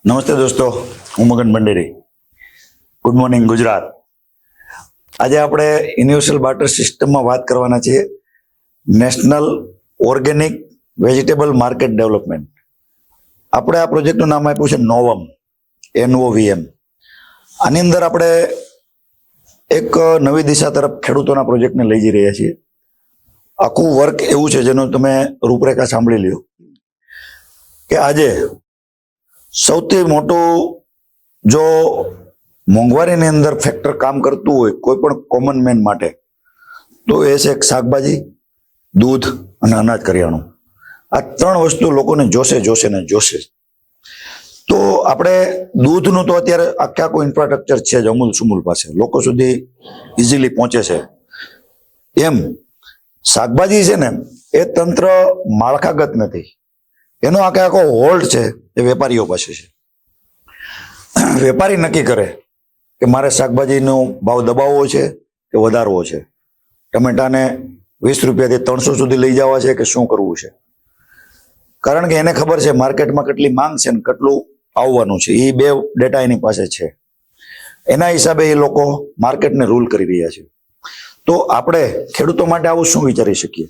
નમસ્તે દોસ્તો, હું મગન ભંડેરી. Good morning Gujarat. આજે આપણે યુનિવર્સલ બાર્ટર સિસ્ટમમાં વાત કરવાના છીએ. National organic vegetable market development. આપણે આ પ્રોજેક્ટનું નામ આપ્યું છે નોવમ, NOVM. આની અંદર આપણે એક નવી દિશા તરફ ખેડૂતોના પ્રોજેક્ટને લઈ જઈ રહ્યા છીએ. આખું વર્ક એવું છે જેનું તમે રૂપરેખા સાંભળી લ્યો કે આજે સૌથી મોટું જો મોંઘવારીની અંદર ફેક્ટર કામ કરતું હોય કોઈ પણ કોમન મેન માટે તો એ છે શાકભાજી, દૂધ અને અનાજ કરિયાણું. આ ત્રણ વસ્તુ લોકોને જોશે. તો આપણે દૂધનું તો અત્યારે આખું ઇન્ફ્રાસ્ટ્રક્ચર છે જ અમૂલ સુમૂલ પાસે, લોકો સુધી ઇઝીલી પહોંચે છે. એમ શાકભાજી છે ને એ તંત્ર માળખાગત નથી, એનો આખો હોલ્ડ છે એ વેપારીઓ પાસે છે. વેપારી નક્કી કરે કે મારે શાકભાજીનો ભાવ દબાવવો છે કે વધારવો છે, ટમેટાને 20 રૂપિયાથી 300 સુધી લઈ જવા છે કે શું કરવું છે. કારણ કે એને ખબર છે માર્કેટમાં કેટલી માંગ છે ને કેટલું આવવાનું છે, એ બે ડેટા એની પાસે છે. એના હિસાબે એ લોકો માર્કેટને રૂલ કરી રહ્યા છે. તો આપણે ખેડૂતો માટે આવું શું વિચારી શકીએ?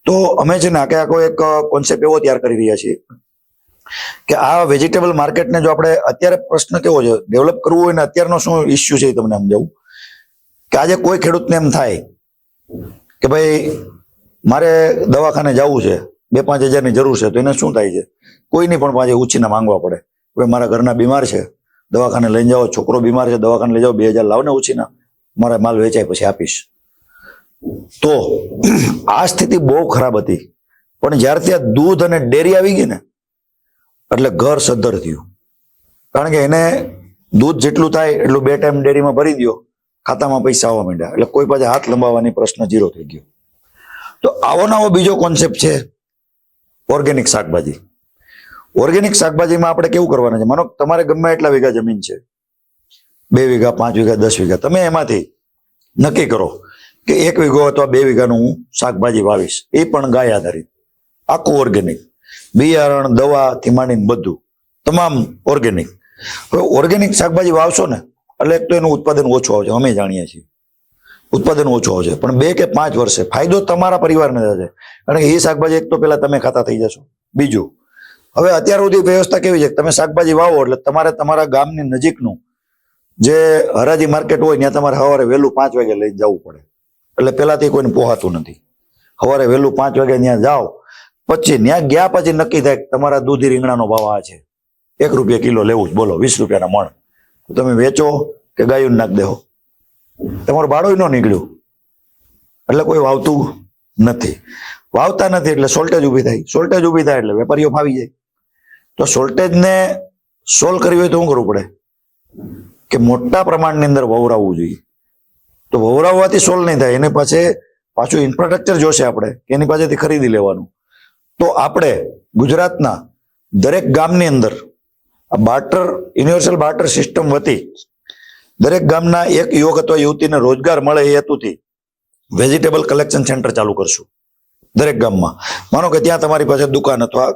તો અમે છે ને આખો એક કોન્સેપ્ટ એવો તૈયાર કરી રહ્યા છીએ કે આ વેજીટેબલ માર્કેટને જો આપણે અત્યારે પ્રશ્ન કેવો છે ડેવલપ કરવું હોય ને અત્યારનો શું ઇસ્યુ છે એ તમને સમજાવું કે આજે કોઈ ખેડૂતને એમ થાય કે ભાઈ મારે દવાખાને જવું છે, 2-5 હજારની જરૂર છે, તો એને શું થાય છે કોઈની પણ પાસે ઉછીના માંગવા પડે. ભાઈ મારા ઘરના બીમાર છે, દવાખાને લઈને જાઓ, છોકરો બીમાર છે, દવાખાને લઈ જાઓ, 2000 લાવને ઉછીના, મારા માલ વેચાય પછી આપીશ. તો આ સ્થિતિ બહુ ખરાબ હતી. પણ જ્યારથી આ દૂધ અને ડેરી આવી ગઈ ને એટલે ઘર સદ્ધર થયું. કારણ કે એને દૂધ જેટલું થાય એટલું 2 ટાઈમ ડેરીમાં ભરી દો, ખાતામાં પૈસા આવવા માંડ્યા, એટલે કોઈ પાસે હાથ લંબાવવાની પ્રશ્ન ઝીરો થઈ ગયો. તો આવો નવો બીજો કોન્સેપ્ટ છે ઓર્ગેનિક શાકભાજી. ઓર્ગેનિક શાકભાજીમાં આપણે કેવું કરવાના છે, માનો તમારે ગમે એટલા વીઘા જમીન છે, 2 વીઘા, 5 વીઘા, 10 વીઘા, તમે એમાંથી નક્કી કરો કે 1 વીઘો અથવા 2 વીઘાનું હું શાકભાજી વાવીશ, એ પણ ગાય આધારિત, આખું ઓર્ગેનિક, બિયારણ, દવાથી માંડીને બધું તમામ ઓર્ગેનિક. હવે ઓર્ગેનિક શાકભાજી વાવશો ને એટલે એક તો એનું ઉત્પાદન ઓછું આવશે, અમે જાણીએ છીએ ઉત્પાદન ઓછું આવશે, પણ 2 કે 5 વર્ષે ફાયદો તમારા પરિવારને થશે. કારણ કે એ શાકભાજી એક તો પેલા તમે ખાતા થઈ જશો. બીજું, હવે અત્યાર સુધી વ્યવસ્થા કેવી છે, તમે શાકભાજી વાવો એટલે તમારે તમારા ગામની નજીકનું જે હરાજી માર્કેટ હોય ત્યાં તમારે સવારે વહેલું 5 વાગે લઈને જવું પડે. એટલે પેલાથી કોઈને પોહાતું નથી. સવારે વહેલું 5 વાગે ત્યાં જાઓ, પછી ત્યાં ગયા પછી નક્કી થાય તમારા દૂધી રીંગણાનો ભાવ આ છે, 1 રૂપિયા કિલો લેવું જ, બોલો 20 રૂપિયાના મણ, તો તમે વેચો કે ગાયું નાખ દેવો, તમારું ભાડું ન નીકળ્યું. એટલે કોઈ વાવતું નથી. વાવતા નથી એટલે શોર્ટેજ ઊભી થાય. શોર્ટેજ ઊભી થાય એટલે વેપારીઓ ફાવી જાય. તો શોર્ટેજને સોલ્વ કરવી હોય તો શું કરવું પડે કે મોટા પ્રમાણની અંદર વવરાવવું જોઈએ. તો વવરાવવાથી સોલ્વ નહીં થાય, એની પાસે પાછું ઇન્ફ્રાસ્ટ્રક્ચર જોશે આપણે, એની પાસેથી ખરીદી લેવાનું. તો આપણે ગુજરાતના દરેક ગામની અંદર આ બાર્ટર, યુનિવર્સલ બાર્ટર સિસ્ટમ વતી દરેક ગામના એક યુવક અથવા યુવતીને રોજગાર મળે એ હેતુથી વેજીટેબલ કલેક્શન સેન્ટર ચાલુ કરશું દરેક ગામમાં. માનો કે ત્યાં તમારી પાસે દુકાન અથવા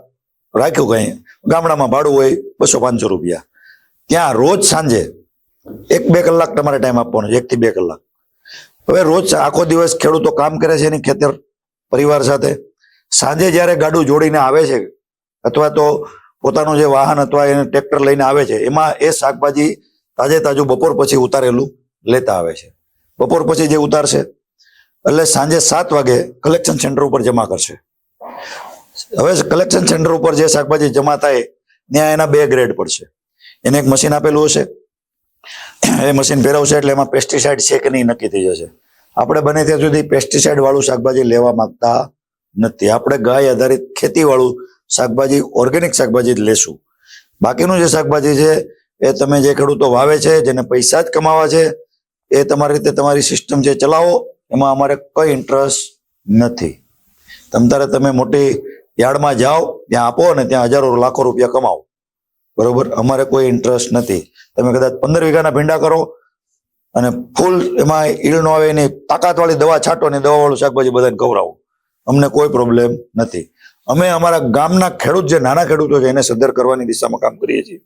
રાખ્યું કંઈ ગામડામાં ભાડું હોય 200-500 રૂપિયા, ત્યાં રોજ સાંજે 1-2 કલાક તમારે ટાઈમ આપવાનો છે, 1 થી 2 કલાક. હવે રોજ આખો દિવસ ખેડૂતો કામ કરે છે એની ખેતર પરિવાર સાથે, સાંજે જ્યારે ગાડું જોડીને આવે છે અથવા તો પોતાનું જે વાહન અથવા એને ટ્રેક્ટર લઈને આવે છે એમાં એ શાકભાજી તાજું બપોર પછી ઉતારેલું લેતા આવે છે. બપોર પછી જે ઉતારશે એટલે સાંજે 7 વાગે કલેક્શન સેન્ટર ઉપર જમા કરશે. હવે કલેક્શન સેન્ટર ઉપર જે શાકભાજી જમા થાય ત્યાં એના 2 ગ્રેડ પડશે. એને એક મશીન આપેલું હશે, એ મશીન ફેરવશે એટલે એમાં પેસ્ટિસાઇડ છે કે નહીં નક્કી થઈ જશે. આપણે બને ત્યાં સુધી પેસ્ટિસાઇડ વાળું શાકભાજી લેવા માંગતા નથી. આપણે ગાય આધારિત ખેતી વાળું શાકભાજી, ઓર્ગેનિક શાકભાજી જ લેશું. બાકીનું જે શાકભાજી છે એ તમે જે ખેડૂતો વાવે છે, જેને પૈસા જ કમાવા છે, એ તમારી રીતે તમારી સિસ્ટમ છે ચલાવો, એમાં અમારે કોઈ ઇન્ટરેસ્ટ નથી. તમતારે તમે મોટી યાર્ડમાં જાઓ, ત્યાં આપો અને ત્યાં હજારો લાખો રૂપિયા કમાવો, બરોબર, અમારે કોઈ ઇન્ટરેસ્ટ નથી. તમે કદાચ 15 વીઘાના ભીંડા કરો અને ફૂલ એમાં ઈળ નો આવે એની તાકાતવાળી દવા છાંટો ને દવાવાળું શાકભાજી બધાને ખવડાવો, અમને કોઈ પ્રોબ્લેમ નથી. અમે અમારા ગામના ખેડૂત, જે નાના ખેડૂતો છે એને સદ્ધર કરવાની દિશામાં કામ કરીએ છીએ.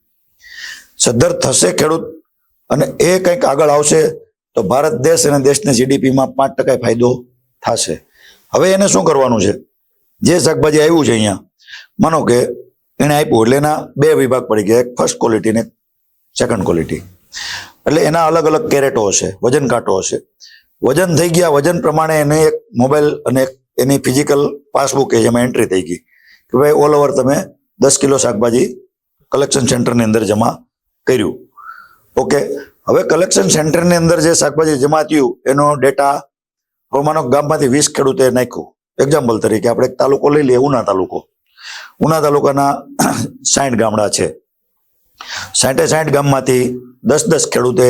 સદ્ધર થશે ખેડૂત અને એ કંઈક આગળ આવશે તો ભારત દેશ અને દેશને જીડીપીમાં 5% ફાયદો થશે. હવે એને શું કરવાનું છે? જે શાકભાજી આવ્યું છે અહીંયા, માનો કે એને આપ્યું એટલે એના બે વિભાગ પડી ગયા, એક ફર્સ્ટ ક્વોલિટી ને સેકન્ડ ક્વોલિટી. એટલે એના અલગ અલગ કેરેટો હશે, વજન કાંટો હશે. વજન થઈ ગયા, વજન પ્રમાણે એને એક મોબાઈલ અને એની ફિઝિકલ પાસબુક એમાં એન્ટ્રી થઈ ગઈ કે ભાઈ ઓલ ઓવર તમે 10 કિલો શાકભાજી કલેક્શન સેન્ટરની અંદર જમા કર્યું. ઓકે, હવે કલેક્શન સેન્ટરની અંદર જે શાકભાજી જમા થયું એનો ડેટા હવે માનો ગામમાંથી 20 ખેડૂતે નાખ્યું. એક્ઝામ્પલ તરીકે આપણે એક તાલુકો લઈ લઈએ, ઉના તાલુકો. ઉના તાલુકાના 60 ગામડા છે. 60 ગામમાંથી 10 ખેડૂતે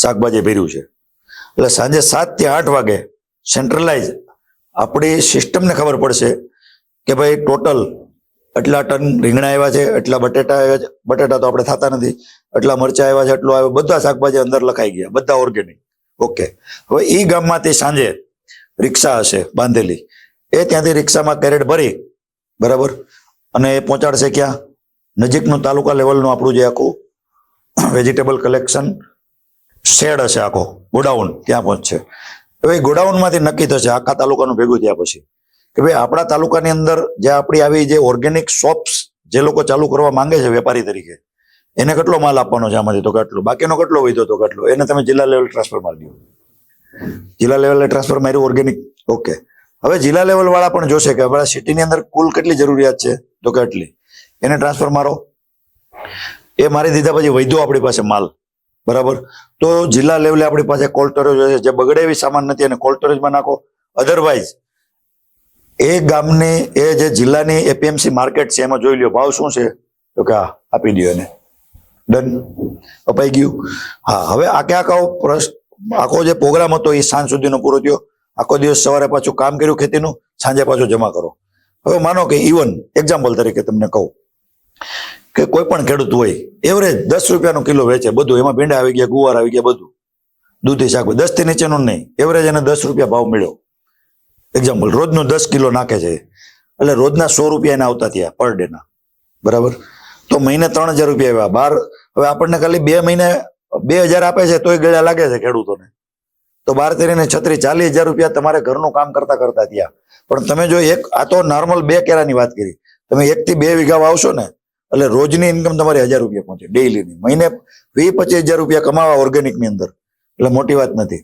શાકભાજી ભર્યું છે. એટલે સાંજે 7 થી 8 વાગે સેન્ટ્રલાઇઝ આપણી સિસ્ટમને ખબર પડશે કે ભાઈ ટોટલ એટલા ટન રીંગણા આવ્યા છે, એટલા બટેટા આવ્યા છે, બટેટા તો આપણે થતા નથી, એટલા મરચા આવ્યા છે, એટલું આવ્યું, બધા શાકભાજી અંદર લખાઈ ગયા, બધા ઓર્ગેનિક. ઓકે, હવે એ ગામમાંથી સાંજે રિક્ષા હશે બાંધેલી, એ ત્યાંથી રિક્ષામાં કેરેટ ભરી બરાબર અને એ પહોંચાડશે ક્યાં? નજીકનું તાલુકા લેવલનું આપણું જે આખું વેજીટેબલ કલેક્શન શેડ હશે, આખો ગોડાઉન, ત્યાં પહોંચશે. હવે ગોડાઉનમાંથી નક્કી થશે આખા તાલુકાનું ભેગું થયા પછી કે ભાઈ આપણા તાલુકાની અંદર જે આપણી આવી જે ઓર્ગેનિક શોપ્સ જે લોકો ચાલુ કરવા માંગે છે વેપારી તરીકે, એને કેટલો માલ આપવાનો છે આમાંથી? તો કેટલો, બાકીનો કેટલો વધ્યો તો કેટલો, એને તમે જિલ્લા લેવલ ટ્રાન્સફર મારી દો. જિલ્લા લેવલે ટ્રાન્સફર માર્યું ઓર્ગેનિક. ઓકે, હવે જિલ્લા લેવલ વાળા પણ જોશે કે આપણા સિટીની અંદર કુલ કેટલી જરૂરિયાત છે, તો કેટલી, એને ટ્રાન્સફર મારો. એ મારી દીધા પછી વધ્યો આપણી પાસે માલ બરાબર, તો જિલ્લા લેવલે આપણી પાસે કોલ્ડ સ્ટોરેજ હશે, જે બગડે એવી સામાન નથી એને કોલ્ડ સ્ટોરેજમાં નાખો. અધરવાઇઝ એ ગામની એ જે જિલ્લાની એપીએમસી માર્કેટ છે એમાં જોઈ લ્યો ભાવ શું છે, તો કે હા આપી દો એને, ડન, અપાઈ ગયું. હા, હવે આખો જે પ્રોગ્રામ હતો એ સાંજ સુધીનો પૂરો થયો. આખો દિવસ સવારે પાછું કામ કર્યું ખેતીનું, સાંજે પાછું જમા કરો. હવે માનો કે ઇવન એક્ઝામ્પલ તરીકે તમને કહું કે કોઈ પણ ખેડૂત હોય એવરેજ 10 રૂપિયાનો કિલો વેચે બધું, એમાં ભીંડા આવી ગયા, ગુવાર આવી ગયા, બધું દૂધી શાકભાજી 10 થી નીચેનું નહીં, એવરેજ એને 10 રૂપિયા ભાવ મળ્યો. એક્ઝામ્પલ, રોજનું 10 કિલો નાખે છે એટલે રોજના 100 રૂપિયા એને આવતા થયા પર ડે ના બરાબર. તો મહિને 3000 રૂપિયા આવ્યા બાર. હવે આપણને ખાલી 2 મહિને 2000 આપે છે તોય ગળ્યા લાગે છે ખેડૂતોને. તો 12 તેરીને 36 40,000 રૂપિયા તમારે ઘરનું કામ કરતા કરતા થયા. પણ તમે જો આ તો નોર્મલ 2 કેરાની વાત કરી, તમે 1 થી 2 વીઘા વાવશો ને એટલે રોજની ઇન્કમ તમારી 1000 રૂપિયા પહોંચે ડેઈલીની. મહિને 20-25,000 રૂપિયા કમાવા ઓર્ગેનિકની અંદર, એટલે મોટી વાત નથી.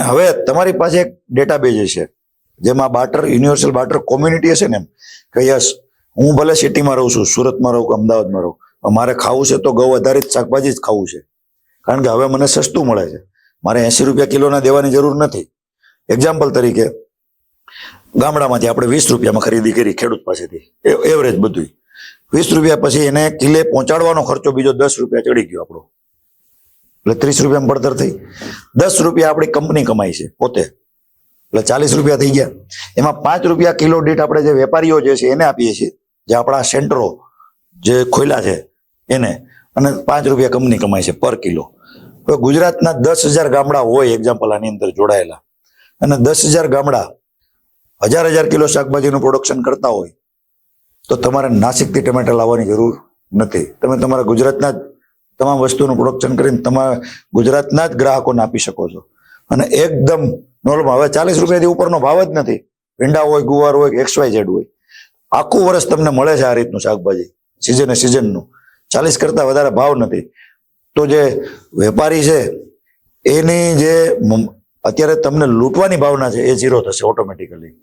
હવે તમારી પાસે એક ડેટાબેઝ છે જેમાં બાર્ટર, યુનિવર્સલ બાર્ટર કોમ્યુનિટી હશે ને, એમ કે યસ હું ભલે સિટીમાં રહું છું, સુરતમાં રહું, અમદાવાદમાં રહું, મારે ખાવું છે તો ગૌ આધારિત શાકભાજી જ ખાવું છે, કારણ કે હવે મને સસ્તું મળે છે, મારે 80 રૂપિયા કિલોના દેવાની જરૂર નથી. એક્ઝામ્પલ તરીકે ગામડામાંથી આપણે 20 રૂપિયામાં ખરીદી કરી ખેડૂત પાસેથી, એવરેજ બધું 20 રૂપિયા, પછી એને કિલે પહોંચાડવાનો ખર્ચો બીજો 10 રૂપિયા ચડી ગયો આપણો, એટલે 30 રૂપિયામાં પડતર થઈ. 10 રૂપિયા આપણી કંપની કમાઈ છે પોતે, એટલે 40 રૂપિયા થઈ ગયા. એમાં 5 રૂપિયા કિલો દીઠ આપણે જે વેપારીઓ જે છે એને આપીએ છીએ, જે આપણા સેન્ટરો જે ખોલ્યા છે એને, અને 5 રૂપિયા કંપની કમાય છે પર કિલો. હવે ગુજરાતના 10,000 ગામડા હોય એક્ઝામ્પલ આની અંદર જોડાયેલા, અને 10,000 ગામડા 1000 કિલો શાકભાજીનું પ્રોડક્શન કરતા હોય તો તમારે નાસિકથી ટમેટા લાવવાની જરૂર નથી. તમે તમારા ગુજરાતના જ તમામ વસ્તુનું પ્રોડક્શન કરીને તમારા ગુજરાતના જ ગ્રાહકોને આપી શકો છો, અને એકદમ નોર્મલ. હવે 40 રૂપિયાથી ઉપરનો ભાવ જ નથી, ભીંડા હોય, ગુવાર હોય, XYZ હોય, આખું વર્ષ તમને મળે છે આ રીતનું શાકભાજી સિઝનનું. 40 કરતા વધારે ભાવ નથી. તો જે વેપારી છે એની જે અત્યારે તમને લૂંટવાની ભાવના છે એ ઝીરો થશે ઓટોમેટિકલી,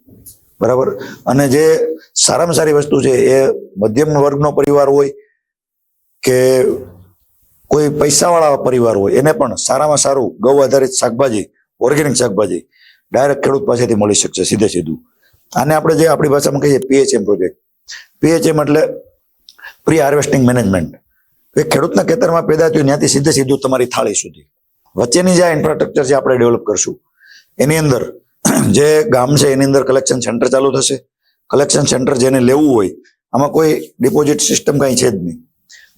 બરાબર. અને જે સારામાં સારી વસ્તુ છે એ મધ્યમ વર્ગનો પરિવાર હોય કે કોઈ પૈસાવાળા પરિવાર હોય એને પણ સારામાં સારું ગૌ આધારિત શાકભાજી, ઓર્ગેનિક શાકભાજી ડાયરેક્ટ ખેડૂત પાસેથી મળી શકશે સીધું. આને આપણે જે આપણી ભાષામાં કહીએ PHM પ્રોજેક્ટ. PHM એટલે પ્રી હાર્વેસ્ટિંગ મેનેજમેન્ટ. એ ખેડૂતના ખેતરમાં પેદા થયું ત્યાંથી સીધું તમારી થાળી સુધી વચ્ચેની જે ઇન્ફ્રાસ્ટ્રક્ચર છે આપણે ડેવલપ કરશું. એની અંદર જે ગામ છે એની અંદર કલેક્શન સેન્ટર ચાલુ થશે. કલેક્શન સેન્ટર જેને લેવું હોય, આમાં કોઈ ડિપોઝિટ સિસ્ટમ કાંઈ છે જ નહીં.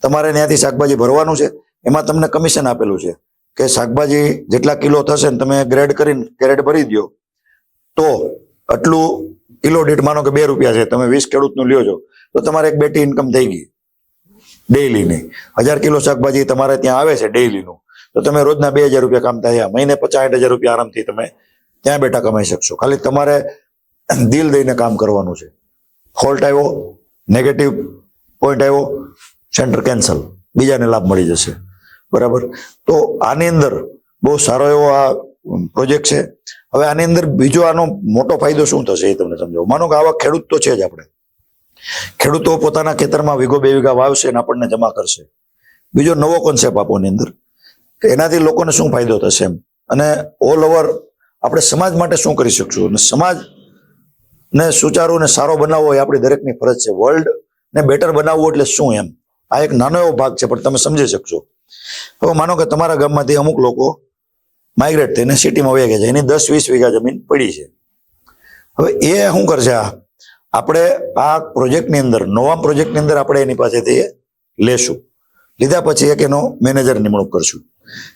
તમારે ત્યાંથી શાકભાજી ભરવાનું છે, એમાં તમને કમિશન આપેલું છે કે શાકભાજી જેટલા કિલો થશે ને તમે ગ્રેડ કરીને કેરેટ ભરી દો તો આટલું કિલો દીઠ, માનો કે 2 રૂપિયા છે, તમે 20 ખેડૂતનું લ્યો છો તો તમારે એક બેટી ઇન્કમ થઈ ગઈ. ડેઈલીની 1000 કિલો શાકભાજી તમારે ત્યાં આવે છે ડેઈલીનું, તો તમે રોજના 2000 રૂપિયા કામ થયા, મહિને 50-60 હજાર રૂપિયા આરામથી તમે ત્યાં બેઠા કમાઈ શકશો. ખાલી તમારે દિલ દઈને કામ કરવાનું છે. ફોલ્ટ આવ્યો, નેગેટિવ પોઈન્ટ આવ્યો, સેન્ટર કેન્સલ, બીજાને લાભ મળી જશે. બરાબર. તો આની અંદર બહુ સારો એવો આ પ્રોજેક્ટ છે. હવે આની અંદર બીજો આનો મોટો ફાયદો શું થશે એ તમને સમજાવું. માનો કે આવા ખેડૂત તો છે જ, આપણે ખેડૂતો પોતાના ખેતરમાં વીઘો 2 વીઘા વાવશે અને આપણને જમા કરશે. બીજો નવો કોન્સેપ્ટ આપો એની અંદર કે એનાથી લોકોને શું ફાયદો થશે એમ, અને ઓલ ઓવર આપણે સમાજ માટે શું કરી શકશું, અને સમાજને સુચારુ અને સારો બનાવવો એ આપણી દરેકની ફરજ છે. વર્લ્ડ ને બેટર બનાવવું એટલે શું એમ, આ એક નાનો એવો ભાગ છે પણ તમે સમજી શકશો. હવે માનો કે તમારા ગામમાંથી અમુક લોકો માઇગ્રેટ થઈને સિટીમાં વહી ગયા છે, એની 10-20 વીઘા જમીન પડી છે. હવે એ શું કરશે, આપણે આ પ્રોજેક્ટની અંદર, નવા પ્રોજેક્ટની અંદર આપણે એની પાસેથી લેશું. લીધા પછી એક એનો મેનેજર નિમણૂક કરશું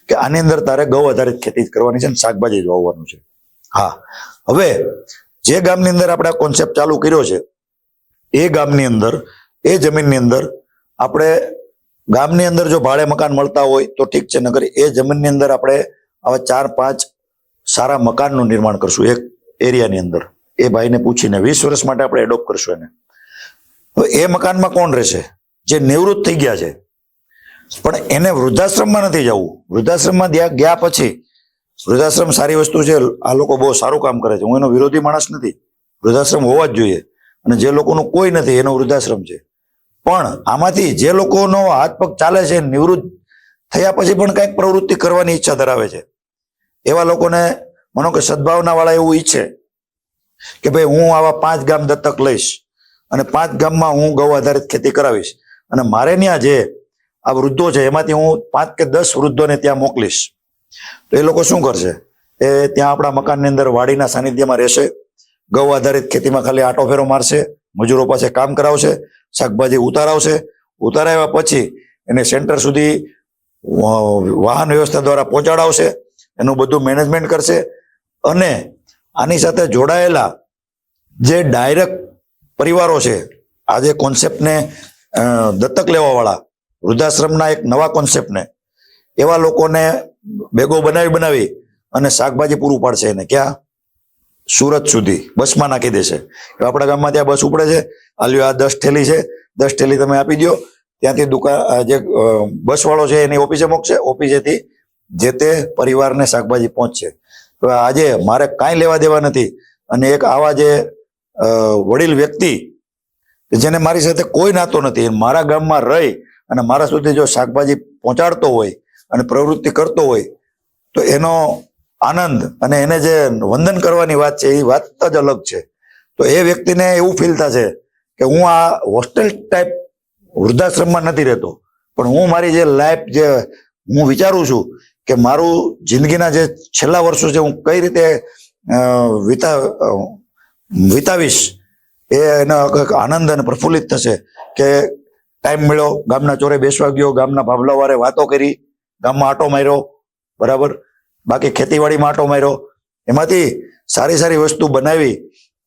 કે આની અંદર તારે ગૌ આધારિત ખેતી કરવાની છે અને શાકભાજી જ વાવવાનું છે. હા, હવે જે ગામની અંદર આપણે આ કોન્સેપ્ટ ચાલુ કર્યો છે એ ગામની અંદર, એ જમીનની અંદર આપણે ગામની અંદર જો ભાડે મકાન મળતા હોય તો ઠીક છે, નકર એ જમીનની અંદર આપણે આવા 4-5 સારા મકાનનું નિર્માણ કરશું એક એરિયાની અંદર. એ ભાઈને પૂછીને 20 વર્ષ માટે આપણે એડોપ્ટ કરશું એને. હવે એ મકાનમાં કોણ રહેશે? જે નિવૃત્ત થઈ ગયા છે પણ એને વૃદ્ધાશ્રમમાં નથી જવું. વૃદ્ધાશ્રમમાં ગયા પછી, વૃદ્ધાશ્રમ સારી વસ્તુ છે, આ લોકો બહુ સારું કામ કરે છે, હું એનો વિરોધી માણસ નથી, વૃદ્ધાશ્રમ હોવા જ જોઈએ, અને જે લોકોનું કોઈ નથી એનો વૃદ્ધાશ્રમ છે. પણ આમાંથી જે લોકોનો હાથ પગ ચાલે છે, નિવૃત્ત થયા પછી પણ કંઈક પ્રવૃત્તિ કરવાની ઈચ્છા ધરાવે છે, એવા લોકોને માનો કે સદભાવના વાળા એવું ઈચ્છે કે ભાઈ હું આવા 5 ગામ દત્તક લઈશ અને 5 ગામમાં હું ગૌ આધારિત ખેતી કરાવીશ, અને મારે ત્યાં જે આ વૃદ્ધો છે એમાંથી હું 5 કે 10 વૃદ્ધોને ત્યાં મોકલીશ. તો એ લોકો શું કરશે, એ ત્યાં આપણા મકાનની અંદર વાડીના સાનિધ્યમાં રહેશે, ગૌ આધારિત ખેતીમાં ખાલી આટો ફેરો મારશે, મજૂરો પાસે કામ કરાવશે, શાકભાજી ઉતારાવશે, ઉતારાવ્યા પછી એને સેન્ટર સુધી વાહન વ્યવસ્થા દ્વારા પહોંચાડાવશે, એનું બધું મેનેજમેન્ટ કરશે. અને આની સાથે જોડાયેલા જે ડાયરેક્ટ પરિવારો છે, આ જે કોન્સેપ્ટને દત્તક લેવા વાળા, વૃદ્ધાશ્રમના એક નવા કોન્સેપ્ટને, એવા લોકોને બેગો બનાવી અને શાકભાજી પૂરું પાડશે એને. ક્યાં? સુરત સુધી બસમાં નાખી દેશે. આપણા ગામમાં ત્યાં બસ ઉપડે છે, આલ્યો આ 10 થેલી છે, 10 થેલી તમે આપી દો, ત્યાંથી દુકાન જે બસ વાળો છે એની ઓફિસે મોકશે, ઓફિસેથી જે તે પરિવારને શાકભાજી પહોંચશે. તો આજે મારે કાંઈ લેવા દેવા નથી, અને એક આવા જે વડીલ વ્યક્તિ જેને મારી સાથે કોઈ નાતો નથી, મારા ગામમાં રહી અને મારા સુધી જો શાકભાજી પહોંચાડતો હોય અને પ્રવૃત્તિ કરતો હોય તો એનો આનંદ અને એને જે વંદન કરવાની વાત છે એ વાત જ અલગ છે. તો એ વ્યક્તિને એવું ફીલ થશે કે હું આ હોસ્ટેલ ટાઈપ વૃદ્ધાશ્રમમાં નથી રહેતો, પણ હું મારી જે લાઈફ જે હું વિચારું છું કે મારું જિંદગીના જે છેલ્લા વર્ષો છે હું કઈ રીતે વિતાવીશ, એનો આનંદ અને પ્રફુલ્લિત થશે કે ટાઈમ મળ્યો, ગામના ચોરે બેસવા ગયો, ગામના ભાભલાવારે વાતો કરી, ગામમાં આટો માર્યો, બરાબર, બાકી ખેતીવાડીમાં આટો માર્યો, એમાંથી સારી સારી વસ્તુ બનાવી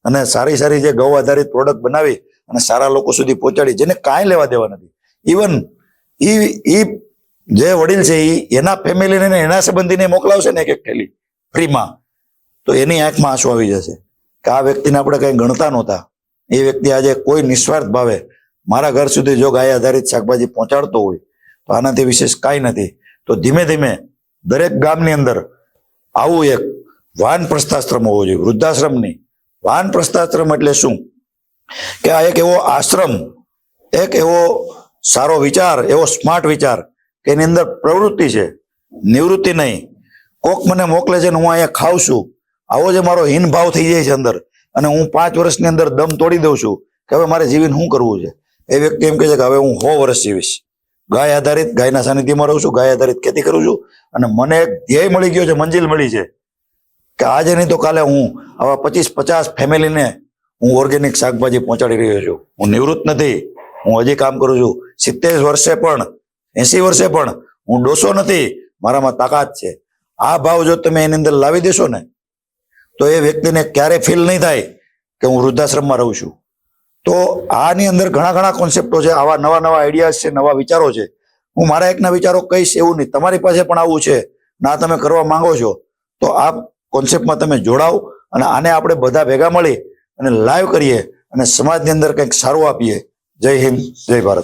અને સારી સારી જે ગૌ આધારિત પ્રોડક્ટ બનાવી અને સારા લોકો સુધી પહોંચાડી, જેને કાંઈ લેવા દેવા નથી. ઇવન એ જે વડીલ છે એ એના ફેમિલીને એના સંબંધીને મોકલાવશે ને એક થેલી ફ્રીમાં, તો એની આંખમાં આંસુ આવી જશે કે આ વ્યક્તિને આપણે કંઈ ગણતા નહોતા. એ વ્યક્તિ આજે કોઈ નિસ્વાર્થ ભાવે મારા ઘર સુધી જો ગાય આધારિત શાકભાજી પહોંચાડતો હોય તો આનાથી વિશેષ કાંઈ નથી. તો ધીમે ધીમે દરેક ગામની અંદર આવું એક વાન પ્રસ્થાશ્રમ હોવો જોઈએ. વૃદ્ધાશ્રમની વાન પ્રસ્થાશ્રમ એટલે શું કે આ એક એવો આશ્રમ, એક એવો સારો વિચાર, એવો સ્માર્ટ વિચાર કે એની અંદર પ્રવૃત્તિ છે, નિવૃત્તિ નહીં. કોક મને મોકલે છે ને હું અહીંયા ખાઉં છું, આવો જે મારો હીન ભાવ થઈ જાય છે અંદર, અને હું 5 વર્ષની અંદર દમ તોડી દઉં છું કે હવે મારે જીવીને શું કરવું છે. એ વ્યક્તિ એમ કહે છે કે હવે હું 100 વર્ષ જીવીશ, ગાય આધારિત, ગાયના સાનિધ્યમાં રહું છું, ગાય આધારિત ખેતી કરું છું, અને મને એક ધ્યેય મળી ગયો છે, મંજિલ મળી છે કે આજે નહીં તો કાલે હું આવા 25-50 ફેમિલીને હું ઓર્ગેનિક શાકભાજી પહોંચાડી રહ્યો છું. હું નિવૃત્ત નથી, હું હજી કામ કરું છું. 70 વર્ષે પણ 80 વર્ષે પણ હું ડોસો નથી, મારામાં તાકાત છે. આ ભાવ જો તમે એની અંદર લાવી દેશો ને તો એ વ્યક્તિને ક્યારે ફીલ નહીં થાય કે હું વૃદ્ધાશ્રમમાં રહું છું. તો આની અંદર ઘણા ઘણા કોન્સેપ્ટો છે, આવા નવા નવા આઈડિયાઝ છે, નવા વિચારો છે. હું મારા એકના વિચારો કહીશ એવું નહીં, તમારી પાસે પણ આવું છે ના તમે કરવા માંગો છો તો આ કોન્સેપ્ટમાં તમે જોડાઓ અને આને આપણે બધા ભેગા મળી અને લાઈવ કરીએ અને સમાજની અંદર કંઈક સારું આપીએ. જય હિન્દ, જય ભારત.